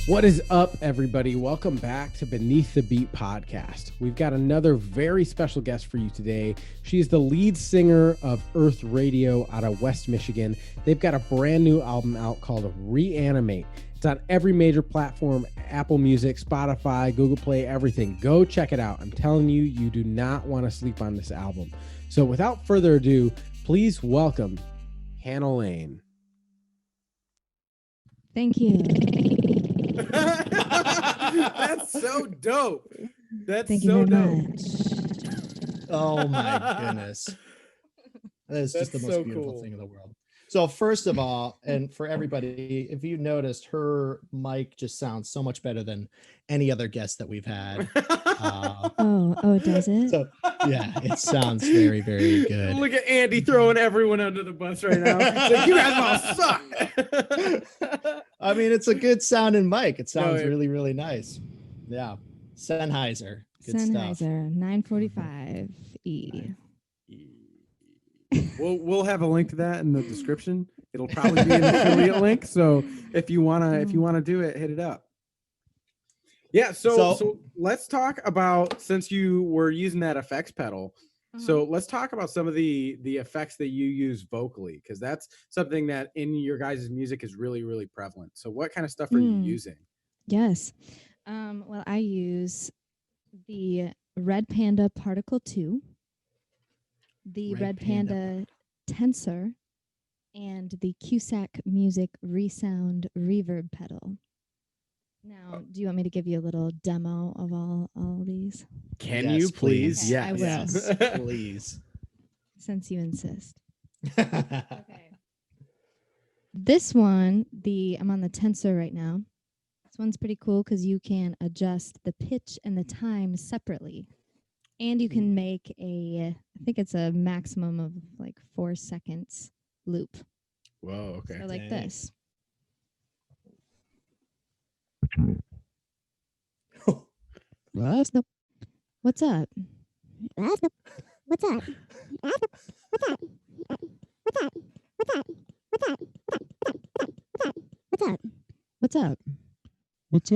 What is up, everybody? Welcome back to Beneath the Beat podcast. We've got another very special guest for you today. She is the lead singer of Earth Radio out of West Michigan. They've got a brand new album out called Reanimate. It's on every major platform, Apple Music, Spotify, Google Play, everything. Go check it out. I'm telling you, you do not want to sleep on this album. So without further ado, please welcome Hannah Laine. Thank you. That's so dope. Thank you very much. Oh my goodness. That is just the most beautiful thing in the world. So first of all, and for everybody, if you noticed, her mic just sounds so much better than any other guest that we've had. Does it? So yeah, it sounds very, very good. Look at Andy throwing everyone under the bus right now. Like, you guys all suck. I mean, it's a good sounding mic. It sounds really, really nice. Yeah. Sennheiser. Good stuff. 945E. We'll have a link to that in the description. It'll probably be an affiliate link. So if you wanna do it, hit it up. Yeah. So let's talk about, since you were using that effects pedal. So let's talk about some of the effects that you use vocally, because that's something that in your guys' music is really, really prevalent. So what kind of stuff are you using? Yes. Well, I use the Red Panda Particle 2, the Red Panda Tensor, and the Cusack Music Resound Reverb pedal. Now, do you want me to give you a little demo of all these? Can you please? Okay, I will. Yes, please. Since you insist. Okay. This one, I'm on the tensor right now. This one's pretty cool because you can adjust the pitch and the time separately. And you can make I think it's a maximum of like 4 seconds loop. Whoa, okay. So like this. What's up? What's up? What's up? What's up? What's up? What's up? What's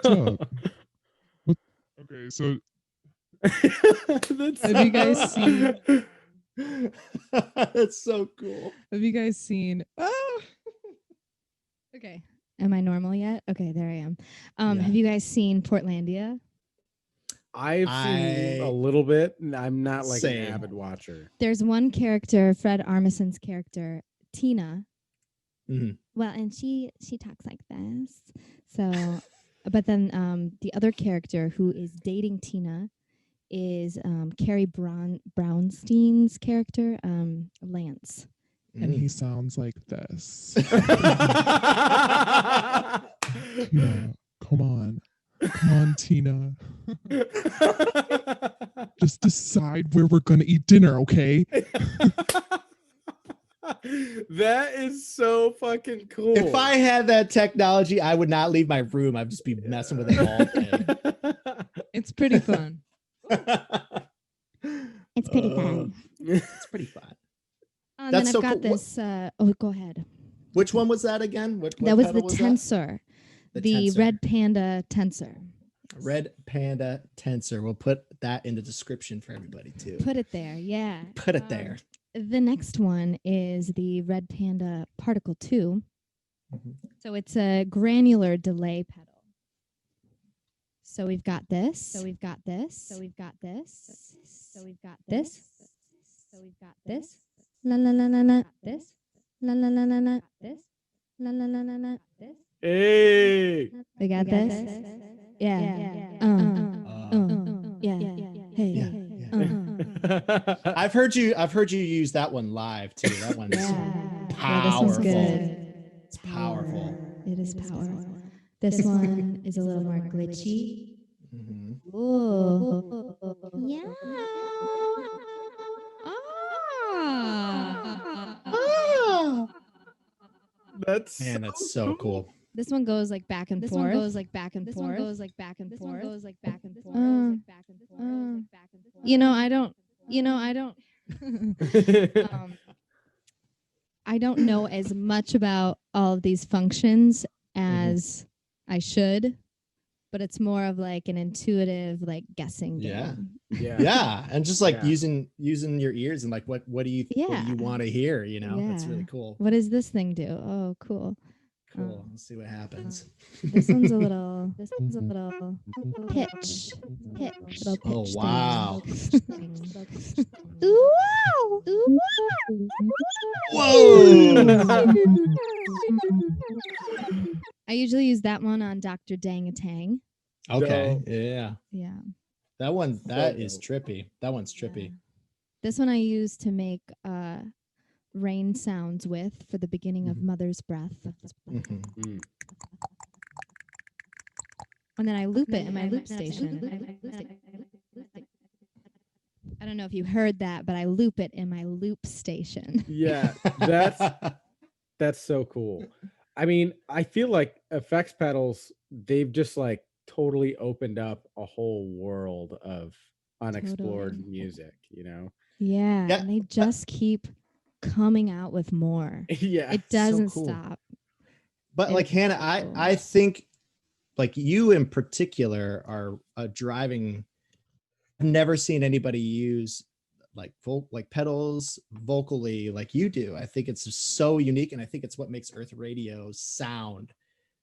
up? Okay, so Have you guys seen? That's so cool. Have you guys seen? Oh, Okay. Am I normal yet? Okay, there I am. Have you guys seen Portlandia? I've seen a little bit, and I'm not like an avid watcher. There's one character, Fred Armisen's character, Tina. Mm-hmm. Well, and she talks like this. So, but then the other character who is dating Tina is Carrie Brownstein's character, Lance. and he sounds like this. Tina, come on, Tina. Just decide where we're gonna eat dinner, okay? That is so fucking cool. If I had that technology, I would not leave my room. I'd just be messing with it all day. it's pretty fun. It's pretty fun. It's pretty fun. And then I've got this. Go ahead. Which one was that again? What that was the pedal tensor. The Red Panda Tensor. Red Panda Tensor. We'll put that in the description for everybody too. Put it there. Yeah. Put it there. The next one is the Red Panda Particle 2. Mm-hmm. So it's a granular delay pedal. So we've got this. So we've got this. So we've got this. So we've got this. So we've got this. La la la la la. This. La la la la la. This. La la la la la. This. Hey. We got this. Yeah. Yeah. Hey. I've heard you use that one live too. That one's powerful. This one's good. It's powerful. It is powerful. This one is a little more glitchy. Mm-hmm. Ooh. Yeah. That's so cool. This one goes like back and forth. This one goes like back and forth. Goes like back and forth. Goes like back and forth. You know, I don't. I don't know as much about all of these functions as I should, but it's more of like an intuitive, like guessing Yeah. game. Yeah. And just like Yeah. using your ears and like, what do you Yeah. want to hear? You know, that's Yeah. really cool. What does this thing do? Oh, cool. Cool. Let's see what happens. This one's a little pitch. Little pitch Oh, thing. wow. Ooh, wow. Ooh, Whoa. I usually use that one on Dr. Dang-a-Tang. Okay. Dope. Yeah. Yeah. That is dope. trippy. That one's trippy. Yeah. This one I use to make rain sounds with for the beginning of Mhm. Mother's Breath. Mhm. Mm. And then I loop it in my loop station. I don't know if you heard that, but I loop it in my loop station. Yeah, that's so cool. I mean, I feel like effects pedals, they've just like totally opened up a whole world of unexplored Totally. music, you know? Yeah, Yeah, and they just keep coming out with more. Yeah. It doesn't cool. stop. But It like is Hannah, so cool. I think like you in particular are a driving. I've never seen anybody use like pedals vocally like you do. I think it's just so unique, and I think it's what makes Earth Radio sound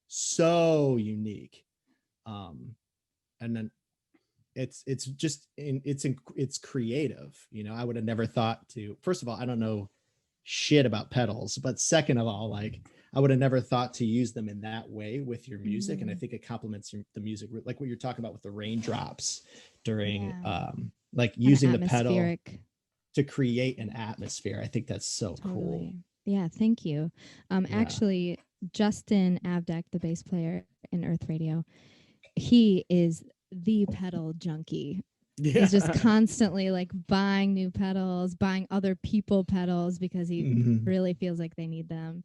so unique. And then it's creative. You know, I would have never thought to. First of all, I don't know shit about pedals, but second of all, like I would have never thought to use them in that way with your music. And I think it complements the music, like what you're talking about with the raindrops during like using the pedal atmospheric. to create an atmosphere. I think that's so cool. Totally. Yeah, thank you. Actually, Justin Avdek, the bass player in Earth Radio, he is the pedal junkie. Yeah. He's just constantly like buying new pedals, buying other people pedals because he Mhm. really feels like they need them.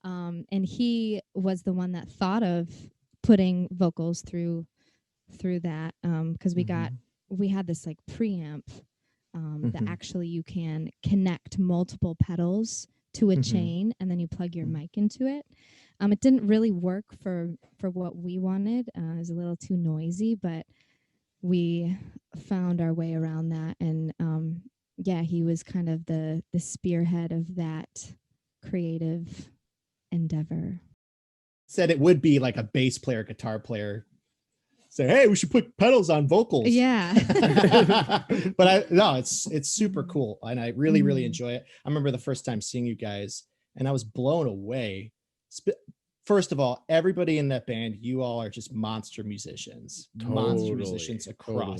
And he was the one that thought of putting vocals through that because we had this like preamp that actually you can connect multiple pedals to a chain and then you plug your mic into it. It didn't really work for what we wanted. It was a little too noisy, but we found our way around that. And yeah, he was kind of the spearhead of that creative endeavor. Said it would be like a bass player, guitar player say, hey, we should put pedals on vocals. Yeah. But it's super cool. And I really, really enjoy it. I remember the first time seeing you guys and I was blown away. First of all, everybody in that band, you all are just monster musicians across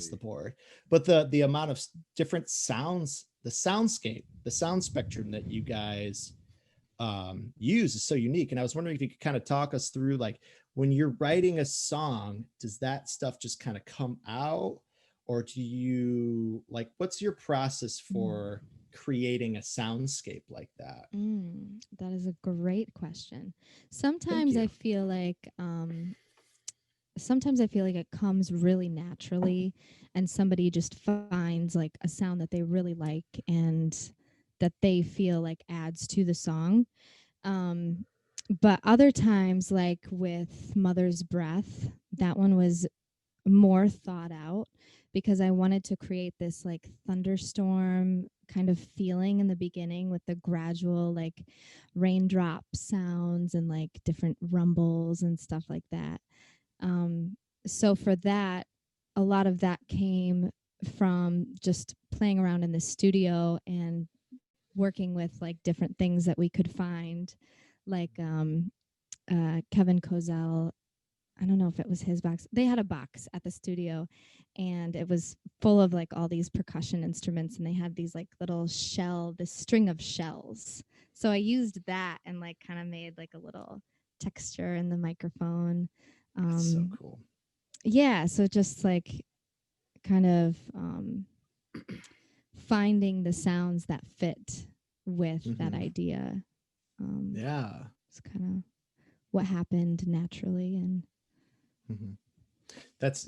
the board. But the amount of different sounds, the soundscape, the sound spectrum that you guys use is so unique. And I was wondering if you could kind of talk us through, like, when you're writing a song, does that stuff just kind of come out, or do you like, what's your process for creating a soundscape like that? That is a great question. Sometimes I feel like it comes really naturally and somebody just finds like a sound that they really like and that they feel like adds to the song. But other times, like with Mother's Breath, that one was more thought out because I wanted to create this like thunderstorm kind of feeling in the beginning with the gradual like raindrop sounds and like different rumbles and stuff like that. So for that, a lot of that came from just playing around in the studio and working with like different things that we could find, like Kevin Kozel. I don't know if it was his box. They had a box at the studio and it was full of like all these percussion instruments and they had these like little this string of shells. So I used that and like kind of made like a little texture in the microphone. That's so cool. Yeah, so just like kind of finding the sounds that fit with that idea. It's kind of what happened naturally. And that's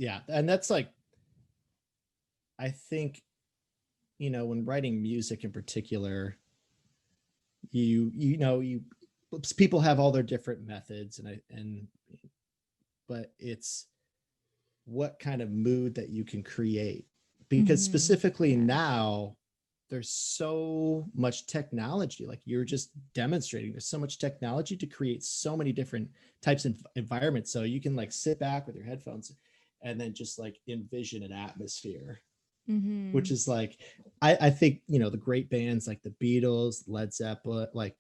like, I think, you know, when writing music in particular, you know, people have all their different methods, and but it's what kind of mood that you can create. Because specifically now, there's so much technology, like you're just demonstrating, there's so much technology to create so many different types of environments. So you can like sit back with your headphones and then just like envision an atmosphere, which is like, I think, you know, the great bands like the Beatles, Led Zeppelin, like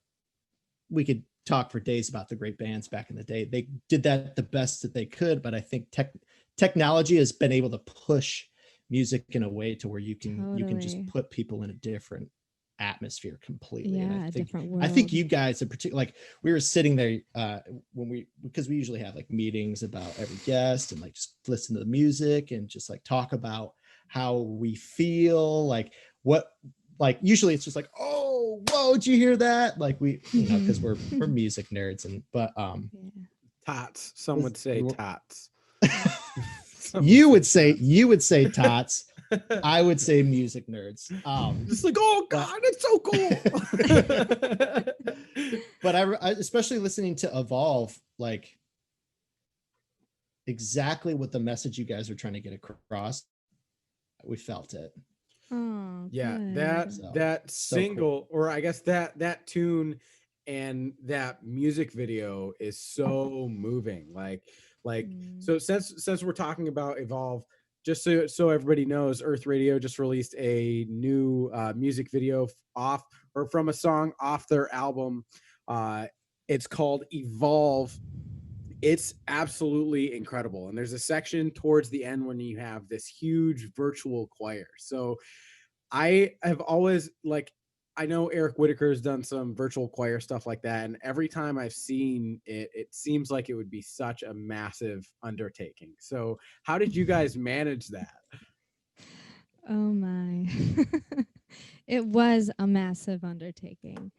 we could talk for days about the great bands back in the day. They did that the best that they could, but I think technology has been able to push music in a way to where you can just put people in a different atmosphere completely. Yeah, And a different world. I think you guys in particular, like we were sitting there because we usually have like meetings about every guest and like just listen to the music and just like talk about how we feel, like what, like usually it's just like, oh, whoa, did you hear that? Like we, you know, because we're music nerds but tots. Some would say tots. You would say tots. I would say music nerds. Just like, oh God, it's so cool. But I especially listening to Evolve, like exactly what the message you guys are trying to get across. We felt it. Oh, yeah, good. that So single, or I guess that tune and that music video is so moving. Like so since we're talking about Evolve, just so everybody knows, Earth Radio just released a new music video from a song off their album. It's called Evolve. It's absolutely incredible. And there's a section towards the end when you have this huge virtual choir. So I have always, like, I know Eric Whitaker has done some virtual choir stuff like that. And every time I've seen it, it seems like it would be such a massive undertaking. So how did you guys manage that? Oh my. It was a massive undertaking.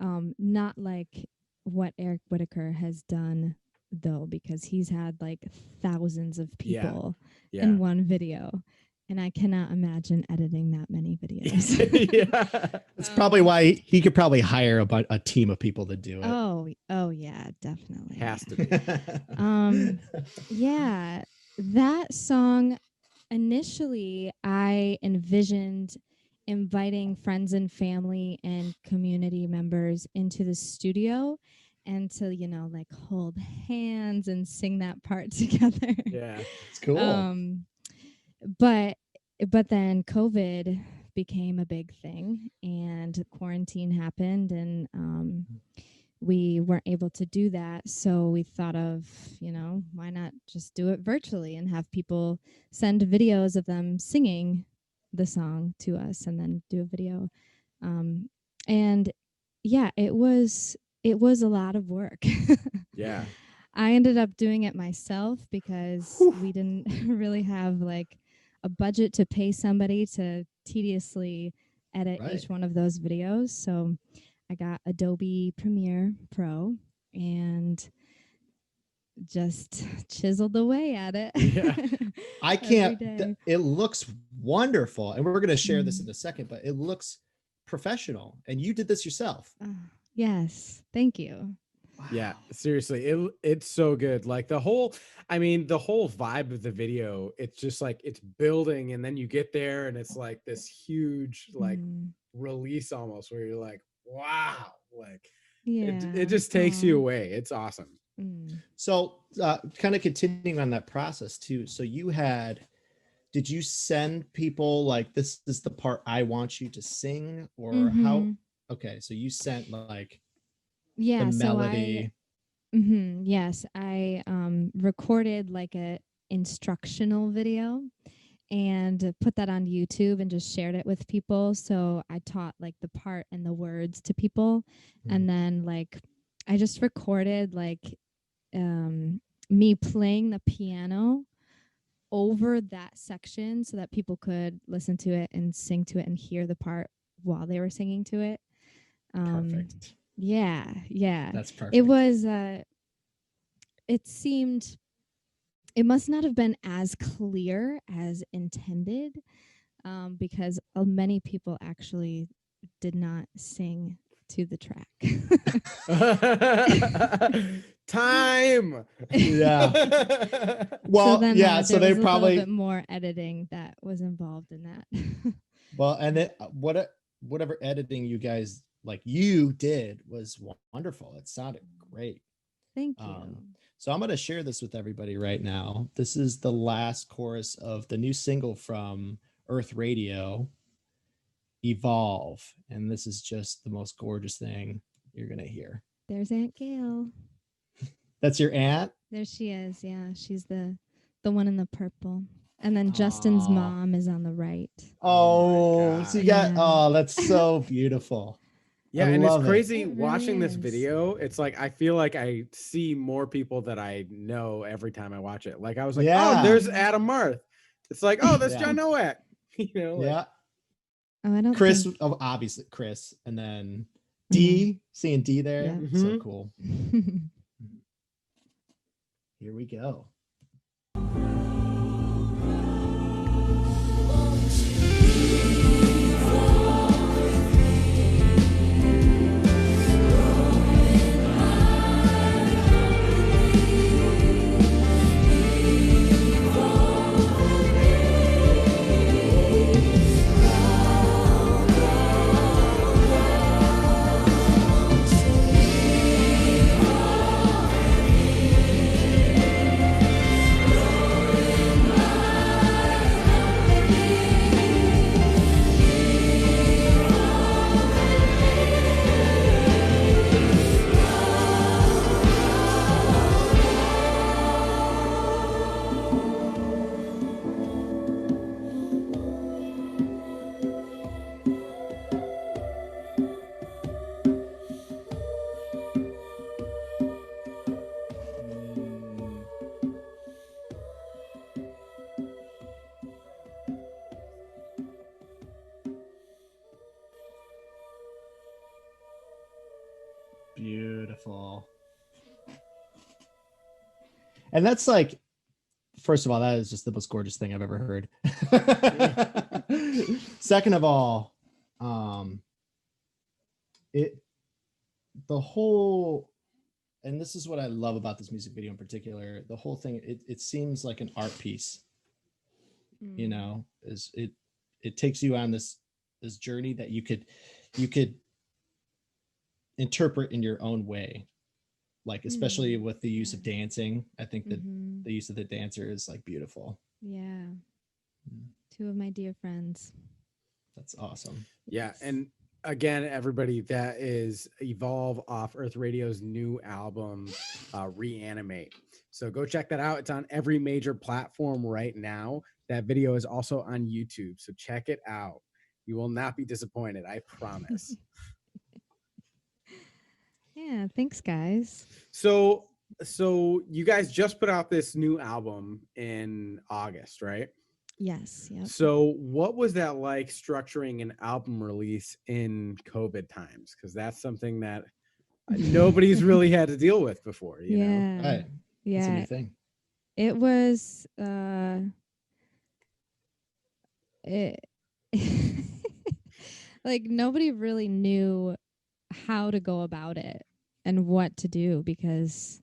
Not like what Eric Whitaker has done though, because he's had like thousands of people in one video. And I cannot imagine editing that many videos. That's probably why he could probably hire a team of people to do it. Oh yeah, definitely. Has to be. Yeah, that song, initially I envisioned inviting friends and family and community members into the studio and to, you know, like hold hands and sing that part together. Yeah, it's cool. But then COVID became a big thing and quarantine happened, and we weren't able to do that. So we thought of, you know, why not just do it virtually and have people send videos of them singing the song to us and then do a video. And yeah, it was a lot of work. Yeah. I ended up doing it myself because we didn't really have like a budget to pay somebody to tediously edit each one of those videos. So I got Adobe Premiere Pro and just chiseled away at it. Yeah. I can't, it looks wonderful. And we're going to share this in a second, but it looks professional. And you did this yourself. Yes. Thank you. Wow. Yeah, seriously, it's so good. Like the whole vibe of the video, it's just like it's building, and then you get there and it's like this huge like release almost where you're like, wow, like it just takes you away. It's awesome. So kind of continuing on that process too. So did you send people like, this is the part I want you to sing, or how? Okay, so you sent like the melody. Yes, I recorded like a instructional video and put that on YouTube and just shared it with people. So I taught like the part and the words to people, and then like I just recorded like me playing the piano over that section so that people could listen to it and sing to it and hear the part while they were singing to it. Perfect. Yeah. That's perfect. It was it must not have been as clear as intended, because many people actually did not sing to the track. Time. Yeah. Well, so then, yeah. So there they was a probably little bit more editing that was involved in that. well, and then whatever editing you guys like you did was wonderful. It sounded great. Thank you. So I'm going to share this with everybody right now. This is the last chorus of the new single from Earth Radio, Evolve. And this is just the most gorgeous thing you're going to hear. There's Aunt Gail. That's your aunt? There she is. Yeah, she's the one in the purple. And then Justin's mom is on the right. Oh, so you got, that's so beautiful. Yeah, I and it's love it. crazy It really watching this is. video. It's like I feel like I see more people that I know every time I watch it. Like I was like, Yeah. oh, there's Adam Marth. It's like, oh, that's Yeah. John Nowak. Like, Yeah. Oh, I don't Chris, think- obviously Chris, and then D, seeing D there. Yeah. So cool. Here we go. Beautiful. And that's like, first of all, that is just the most gorgeous thing I've ever heard. Second of all, the whole, and this is what I love about this music video in particular, the whole thing, it seems like an art piece, you know, is it takes you on this journey that you could interpret in your own way, like especially with the use of dancing. I think that the use of the dancer is like beautiful. Yeah. Two of my dear friends. That's awesome. Yeah, and again, everybody, that is Evolve off Earth Radio's new album, Reanimate. So go check that out. It's on every major platform right now. That video is also on YouTube, so check it out. You will not be disappointed, I promise. Yeah, thanks, guys. So you guys just put out this new album in August, right? Yes. Yep. So what was that like structuring an album release in COVID times? Because that's something that nobody's really had to deal with before, you know? Right. It's a new Yeah. thing. It was like nobody really knew how to go about it and what to do, because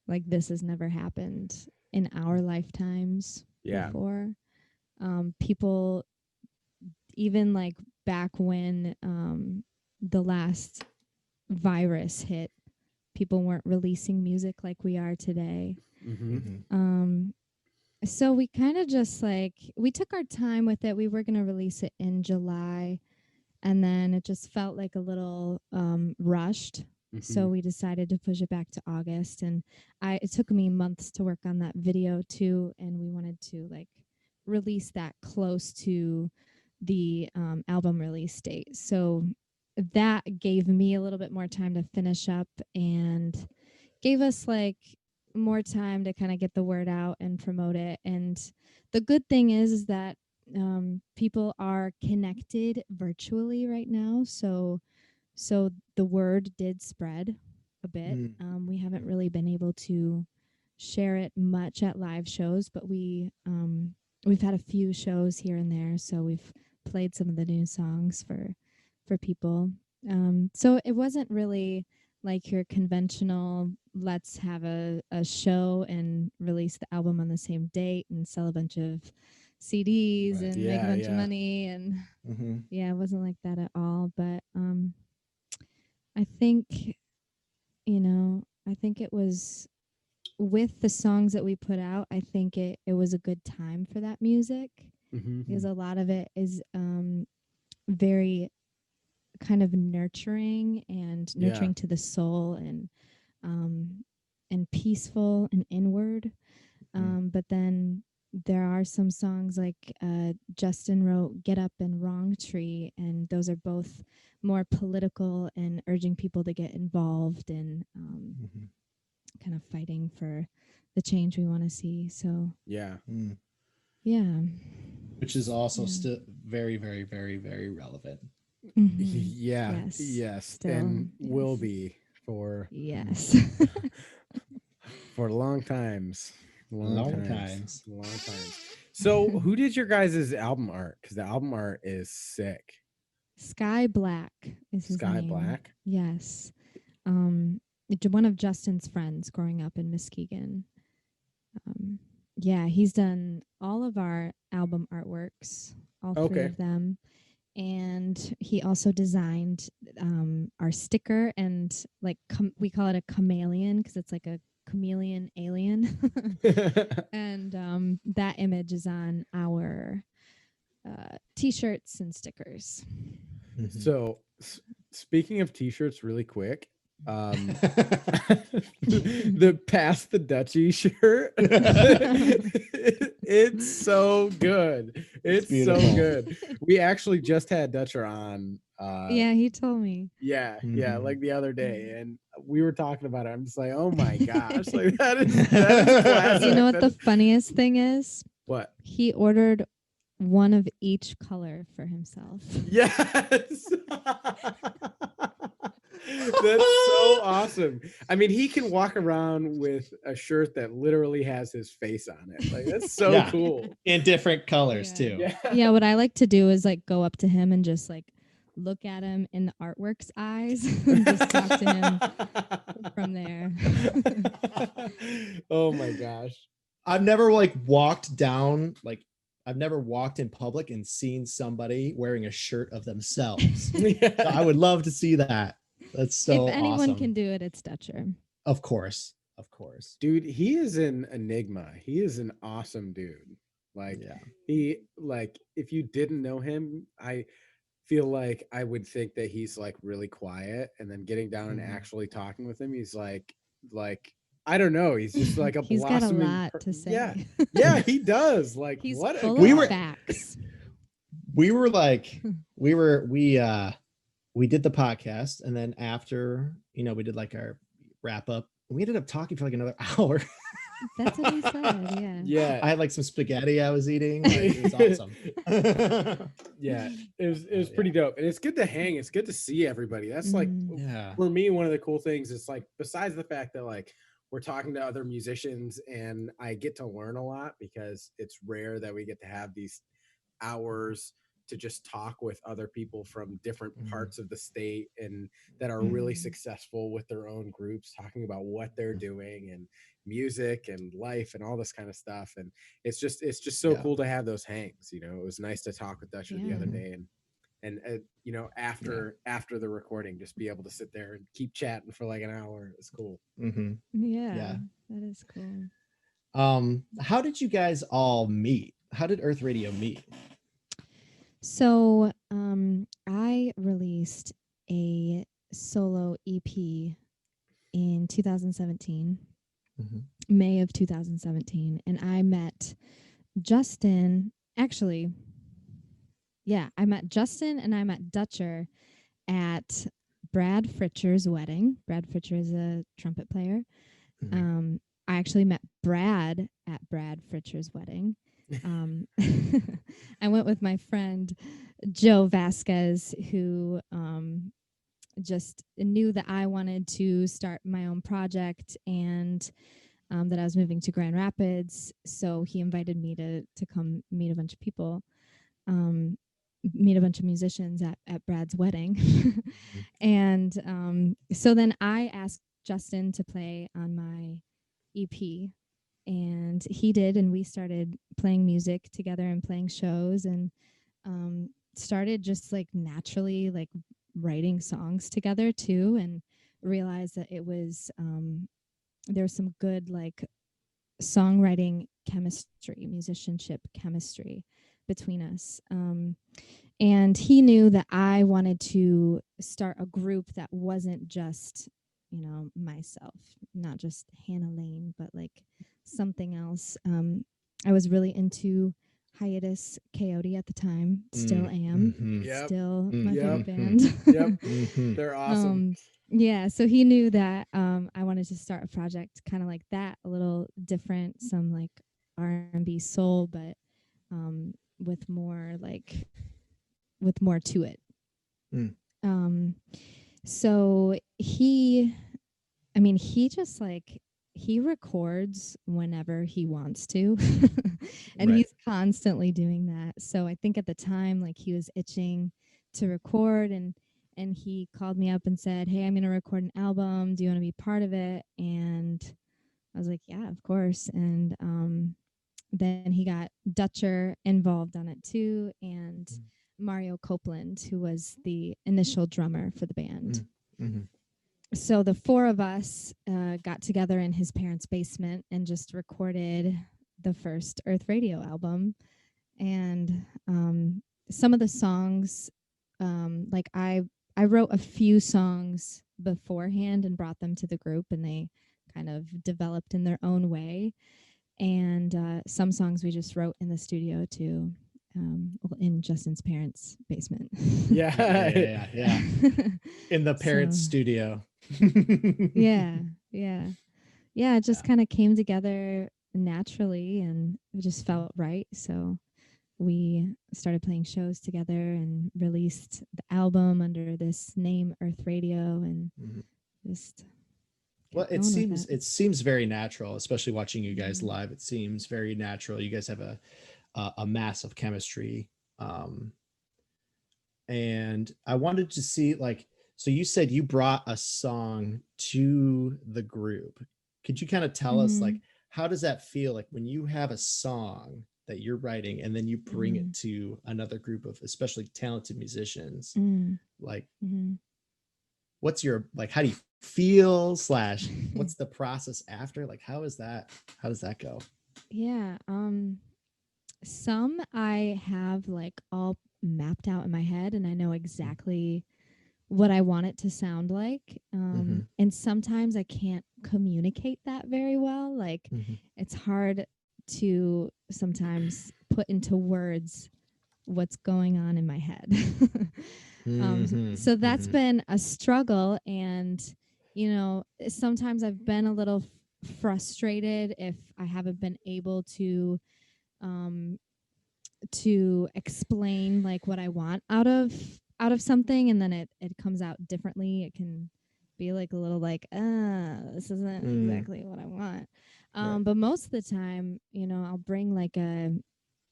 like this has never happened in our lifetimes before. People, even like back when the last virus hit, people weren't releasing music like we are today. So we kind of just like, we took our time with it. We were going to release it in July, and then it just felt like a little rushed. So we decided to push it back to August, and it took me months to work on that video too, and we wanted to like release that close to the album release date. So that gave me a little bit more time to finish up and gave us like more time to kind of get the word out and promote it. And the good thing is that people are connected virtually right now. So the word did spread a bit. We haven't really been able to share it much at live shows, but we've had a few shows here and there. So we've played some of the new songs for people. So it wasn't really like your conventional, let's have a show and release the album on the same date and sell a bunch of CDs Right. and make a Yeah, bunch of yeah. money. And Mm-hmm. yeah, it wasn't like that at all. But I think, I think it was with the songs that we put out, I think it was a good time for that music because a lot of it is very kind of nurturing and Yeah. nurturing to the soul and peaceful and inward. But then there are some songs like Justin wrote Get Up and Wrong Tree, and those are both more political and urging people to get involved in kind of fighting for the change we want to see. So Yeah. yeah. Which is also Yeah. still very, very, very, very relevant. Yeah. Yes. Yes. Still, And will yes. be for Yes. for long times. Long times. Long times. So who did your guys' album art? Because the album art is sick. Sky Black is his Sky name. Black? Yes. One of Justin's friends growing up in Muskegon. Yeah, he's done all of our album artworks, all three Okay. of them. And he also designed our sticker, and like we call it a chameleon because it's like a chameleon alien. And that image is on our t-shirts and stickers. So speaking of t-shirts really quick, the Pass the Dutchie shirt, it's so good. It's so beautiful. good. We actually just had Dutcher on Yeah, he told me. yeah, Mhm. like the other day, and we were talking about it. I'm just like, oh my gosh, like that is classic. You know what the funniest thing is? What? He ordered one of each color for himself. Yes. That's so awesome. I mean, he can walk around with a shirt that literally has his face on it. Like, that's so Yeah. cool. In different colors too. Yeah. Yeah, what I like to do is like go up to him and just like look at him in the artwork's eyes and just talk to him from there. Oh my gosh. I've never walked in public and seen somebody wearing a shirt of themselves. Yeah. So I would love to see that. That's so if anyone awesome. can do it, it's Dutcher. Of course. Dude, he is an enigma. He is an awesome dude. Like, he, like, if you didn't know him, I feel like I would think that he's like really quiet, and then getting down and actually talking with him, he's like I don't know, he's just like a He's got a blossoming lot to say. Yeah, he does. Like, He's what full We of were- facts. We did the podcast, and then after, we did like our wrap up, we ended up talking for like another hour. That's what he said. Yeah. Yeah. I had like some spaghetti I was eating. Like, it was awesome. Yeah, it was pretty dope, and it's good to hang. It's good to see everybody. That's like, Yeah. for me, one of the cool things is like, besides the fact that like we're talking to other musicians, and I get to learn a lot because it's rare that we get to have these hours to just talk with other people from different parts of the state and that are really successful with their own groups, talking about what they're doing and music and life and all this kind of stuff. And it's just so cool to have those hangs. It was nice to talk with Dutcher the other day, and after the recording, just be able to sit there and keep chatting for like an hour. It's cool. Yeah, that is cool. How did you guys all meet? How did Earth Radio meet? So I released a solo EP in 2017, May of 2017, and I met Justin. Actually, yeah, I met Justin and I met Dutcher at Brad Fritcher's wedding. Brad Fritcher is a trumpet player. I actually met Brad at Brad Fritcher's wedding. I went with my friend Joe Vasquez, who just knew that I wanted to start my own project and that I was moving to Grand Rapids. So he invited me to come meet a bunch of people. meet a bunch of musicians at Brad's wedding. And so then I asked Justin to play on my EP, and he did, and we started playing music together and playing shows, and started just like naturally like writing songs together too, and realized that it was there's some good like songwriting chemistry, musicianship chemistry between us. And he knew that I wanted to start a group that wasn't just, you know, myself, not just Hannah Laine, but like something else. I was really into Hiatus Coyote at the time, still am, still my favorite band. They're awesome. Yeah, so he knew that I wanted to start a project kind of like that, a little different, some like R&B soul, but with more to it. So he just like, he records whenever he wants to. And he's constantly doing that. So I think at the time, like, he was itching to record, and he called me up and said, "Hey, I'm going to record an album. Do you want to be part of it?" And I was like, "Yeah, of course." And then he got Dutcher involved on it too, and Mario Copeland, who was the initial drummer for the band. So the four of us got together in his parents' basement and just recorded the first Earth Radio album. And some of the songs, like I wrote a few songs beforehand and brought them to the group, and they kind of developed in their own way. And some songs we just wrote in the studio too, in Justin's parents' basement. Yeah. In the parents' studio. Yeah. It just kind of came together naturally, and it just felt right. So we started playing shows together and released the album under this name, Earth Radio, and just. Well, it seems very natural, especially watching you guys live. It seems very natural. You guys have a massive chemistry. And I wanted to see, like, so you said you brought a song to the group. Could you kind of tell us, like, how does that feel, like, when you have a song that you're writing and then you bring it to another group of especially talented musicians? Like, what's your, like, how do you feel / what's the process after? Like, how does that go? Yeah. Some I have like all mapped out in my head, and I know exactly what I want it to sound like. And sometimes I can't communicate that very well. Like, it's hard to sometimes put into words what's going on in my head. So that's been a struggle. And, you know, sometimes I've been a little frustrated if I haven't been able to explain like what I want out of something, and then it comes out differently. It can be like a little like, this isn't exactly what I want. But most of the time, you know,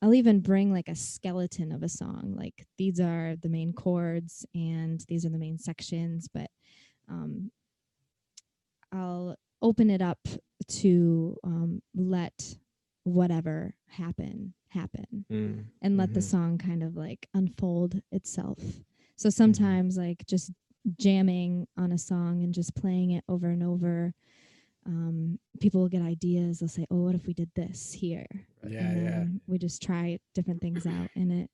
I'll even bring like a skeleton of a song. Like, these are the main chords and these are the main sections, but I'll open it up to let whatever happen, and let the song kind of like unfold itself. So sometimes like just jamming on a song and just playing it over and over, people will get ideas. They'll say, "Oh, what if we did this here?" We just try different things out, and it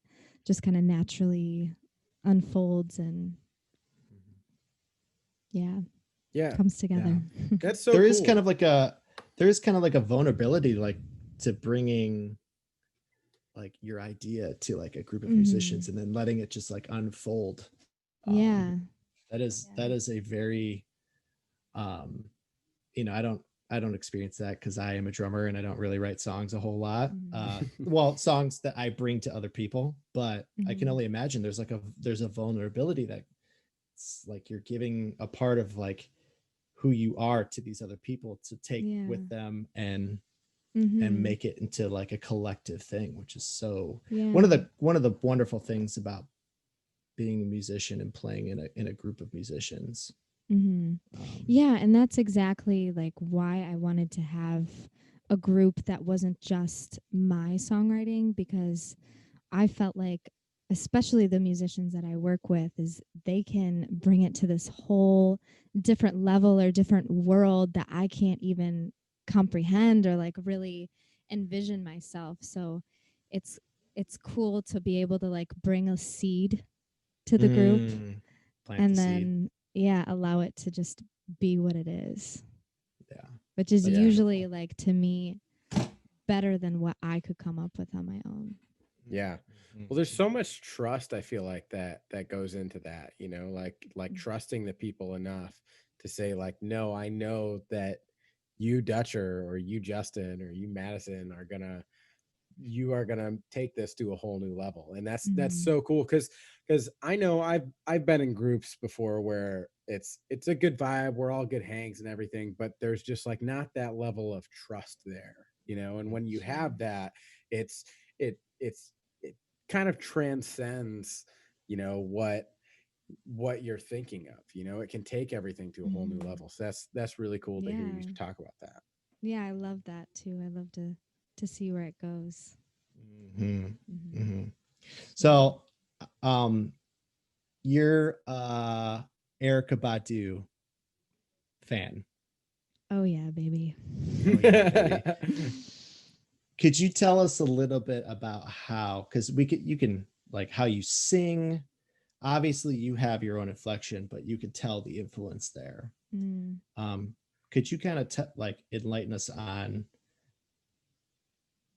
just kind of naturally unfolds and comes together. That's so There cool. is kind of like a vulnerability, like, to bringing like your idea to like a group of musicians and then letting it just like unfold. That is a very you know, I don't experience that because I am a drummer and I don't really write songs a whole lot. Well, songs that I bring to other people, but I can only imagine there's a vulnerability that it's like you're giving a part of like who you are to these other people to take with them and and make it into like a collective thing, which is so Yeah. one of the wonderful things about being a musician and playing in a group of musicians. Yeah, and that's exactly like why I wanted to have a group that wasn't just my songwriting, because I felt like, especially the musicians that I work with, is they can bring it to this whole different level or different world that I can't even comprehend or like really envision myself. So it's cool to be able to like bring a seed to the group Plant and the then allow it to just be what it is. Yeah. Which is That's usually beautiful. like, to me, better than what I could come up with on my own. Yeah. Well, there's so much trust, I feel like, that goes into that, you know, like trusting the people enough to say like, no, I know that you Dutcher or you Justin or you Madison you are gonna take this to a whole new level. And that's so cool, because I know I've been in groups before where it's a good vibe, we're all good hangs and everything, but there's just like not that level of trust there, you know. And when you have that, it's it kind of transcends, you know, what you're thinking of, you know. It can take everything to a whole new level. So that's really cool to hear you talk about that. Yeah, I love that too. I love to see where it goes. So you're Erykah Badu fan. Oh yeah, baby. Oh yeah, baby. Could you tell us a little bit about how, because you can like how you sing. Obviously you have your own inflection, but you could tell the influence there. Could you kind of like enlighten us on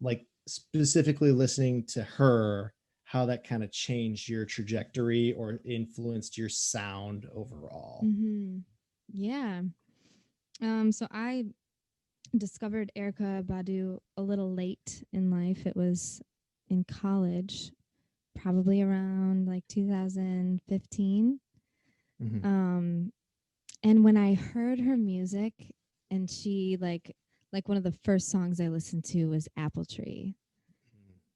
like specifically listening to her, how that kind of changed your trajectory or influenced your sound overall? Yeah. So I discovered Erykah Badu a little late in life. It was in college, probably around like 2015. And when I heard her music, and she like one of the first songs I listened to was Apple Tree.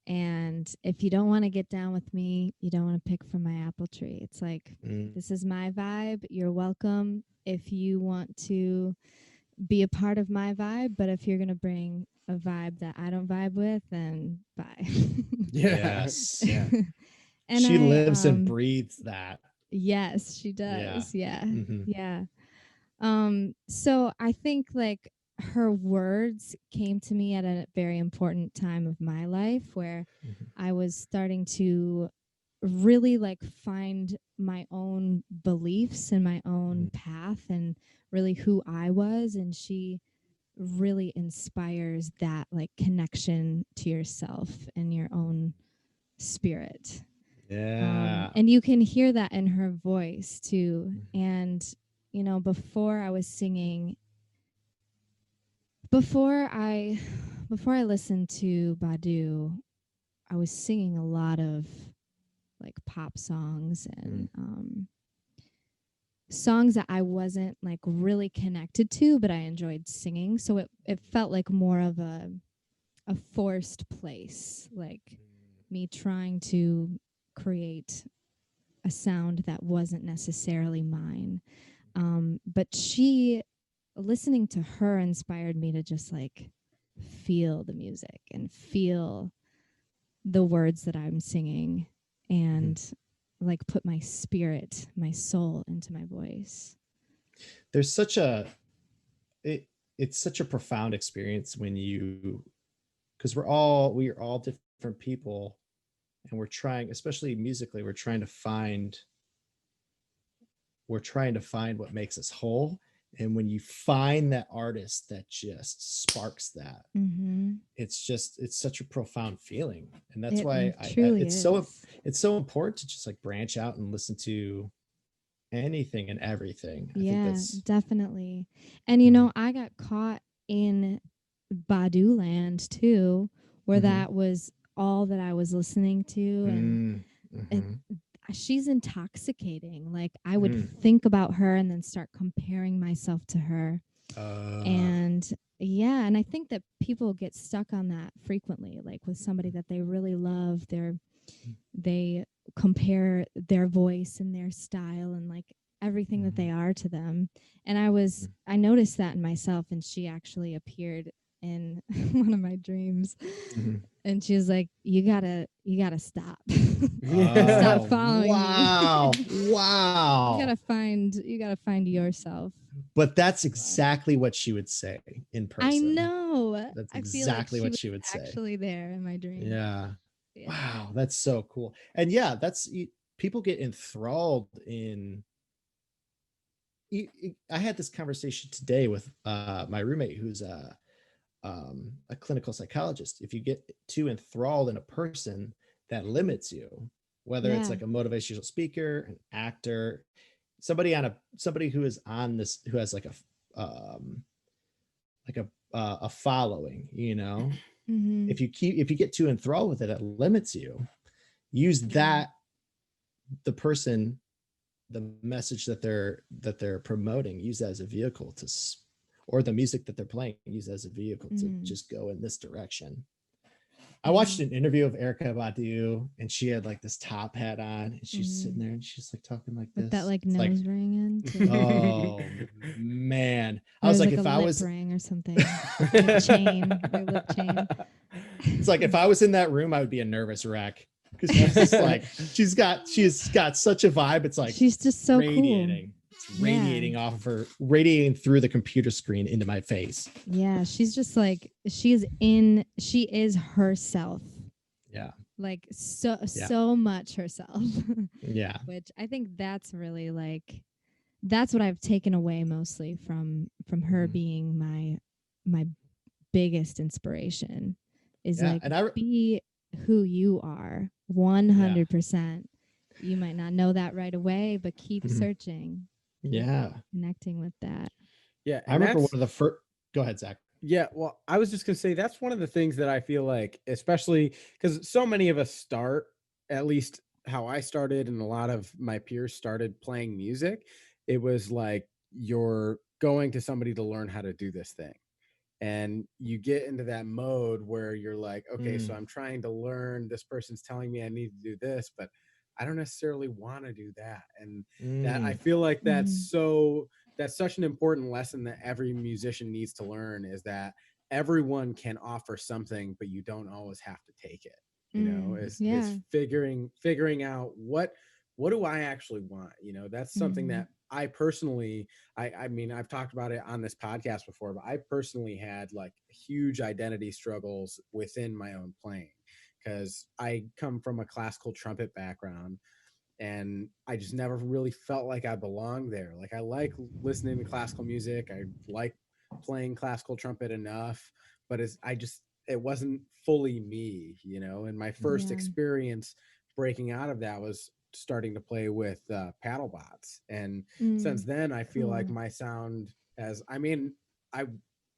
And if you don't want to get down with me, you don't want to pick from my apple tree. It's like, this is my vibe. You're welcome if you want to be a part of my vibe. But if you're going to bring a vibe that I don't vibe with, then bye. Yes. Yeah. And she lives and breathes that. Yes, she does. Yeah. Mm-hmm. Yeah. So I think like her words came to me at a very important time of my life where I was starting to really like find my own beliefs and my own path and really who I was. And she really inspires that like connection to yourself and your own spirit. Yeah. And you can hear that in her voice too. And you know, before I listened to Badu, I was singing a lot of like pop songs and songs that I wasn't like really connected to, but I enjoyed singing. So it felt like more of a forced place, like me trying to create a sound that wasn't necessarily mine. But listening to her inspired me to just like feel the music and feel the words that I'm singing and like put my spirit, my soul into my voice. There's it's such a profound experience when because we are all different people, and we're trying, especially musically, we're trying to find what makes us whole. And when you find that artist that just sparks that, it's such a profound feeling. And that's why it's so important to just like branch out and listen to anything and everything. I think that's definitely. And you know, I got caught in Badu land too, where that was all that I was listening to. And she's intoxicating. Like I would think about her and then start comparing myself to her. And yeah, and I think that people get stuck on that frequently, like with somebody that they really love. They compare their voice and their style and like everything that they are to them. And I noticed that in myself, and she actually appeared in one of my dreams. And she was like, you gotta stop. Stop following me. Wow. You gotta find yourself. But that's exactly what she would say in person. I know. That's I feel exactly like what she would say. Actually there in my dream. Yeah. Wow, that's so cool. And yeah, people get enthralled in. I had this conversation today with my roommate, who's a clinical psychologist. If you get too enthralled in a person, that limits you. Whether it's like a motivational speaker, an actor, somebody who is on this, who has like a following, you know. Mm-hmm. If you get too enthralled with it, it limits you. Use that, the person, the message that they're promoting, use that as a vehicle or the music that they're playing, use that as a vehicle to just go in this direction. I watched an interview of Erykah Badu, and she had like this top hat on, and she's sitting there and she's like talking like this. With that like nose ring in. Oh man. I was like, if I was ring or something. Like chain, like lip chain. It's like if I was in that room, I would be a nervous wreck. Because she's just like she's got such a vibe. It's like she's just so radiating. Cool. It's radiating off of her, radiating through the computer screen into my face. Yeah, she's just like she is herself. Yeah. Like so much herself. Yeah. Which I think that's really like that's what I've taken away mostly from her being my biggest inspiration is like be who you are 100%. You might not know that right away, but keep searching. Yeah. Connecting with that. Yeah. I remember one of the first. Go ahead, Zach. Yeah. Well, I was just going to say that's one of the things that I feel like, especially because so many of us start, at least how I started and a lot of my peers started playing music. It was like you're going to somebody to learn how to do this thing. And you get into that mode where you're like, okay, so I'm trying to learn. This person's telling me I need to do this, but I don't necessarily want to do that. And that I feel like that's such an important lesson that every musician needs to learn, is that everyone can offer something, but you don't always have to take it. You know, it's figuring out what do I actually want? You know, that's something that I personally, I mean, I've talked about it on this podcast before, but I personally had like huge identity struggles within my own playing, because I come from a classical trumpet background and I just never really felt like I belonged there. Like I like listening to classical music. I like playing classical trumpet enough, but it wasn't fully me, you know. And my first experience breaking out of that was starting to play with paddle bots, and since then I feel like my sound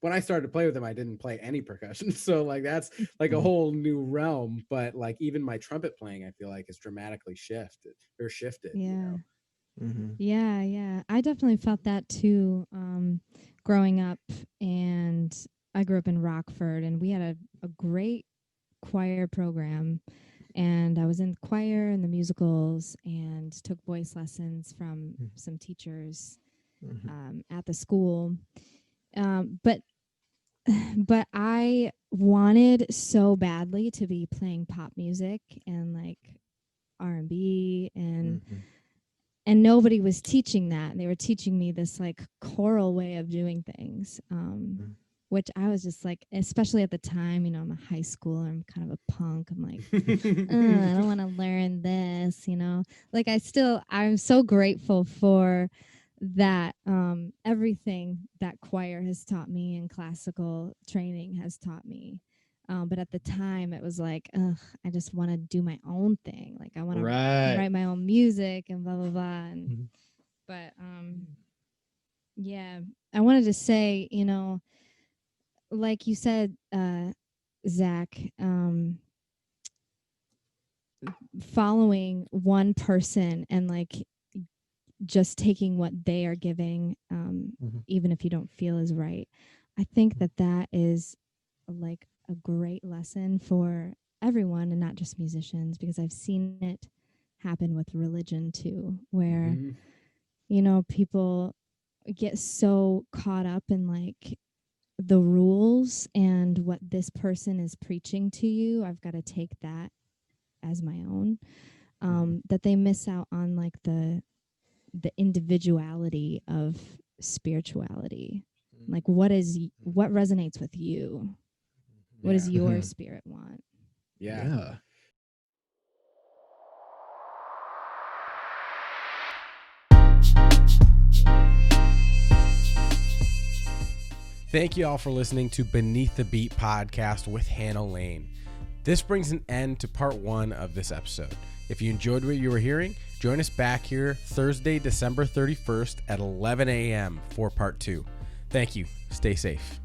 when I started to play with them, I didn't play any percussion, so like that's like a whole new realm. But like even my trumpet playing, I feel like is dramatically shifted. You know? Yeah, I definitely felt that too growing up. And I grew up in Rockford, and we had a great choir program. And I was in the choir and the musicals and took voice lessons from some teachers at the school. But I wanted so badly to be playing pop music and like R&B and nobody was teaching that. They were teaching me this like choral way of doing things. Which I was just like, especially at the time, you know, I'm a high schooler, I'm kind of a punk. I'm like, I don't want to learn this, you know. Like I'm so grateful for that. Everything that choir has taught me and classical training has taught me. But at the time it was like, I just want to do my own thing. Like I want to write my own music and blah, blah, blah. And, but yeah, I wanted to say, you know, like you said, Zach, following one person and like just taking what they are giving, even if you don't feel is right. I think that is like a great lesson for everyone and not just musicians, because I've seen it happen with religion too, where, you know, people get so caught up in like the rules and what this person is preaching to you. I've got to take that as my own, that they miss out on like the individuality of spirituality. Like what resonates with you? What does your spirit want? Yeah. Thank you all for listening to Beneath the Beat podcast with Hannah Laine. This brings an end to part 1 of this episode. If you enjoyed what you were hearing, join us back here Thursday, December 31st at 11 a.m. for part 2. Thank you. Stay safe.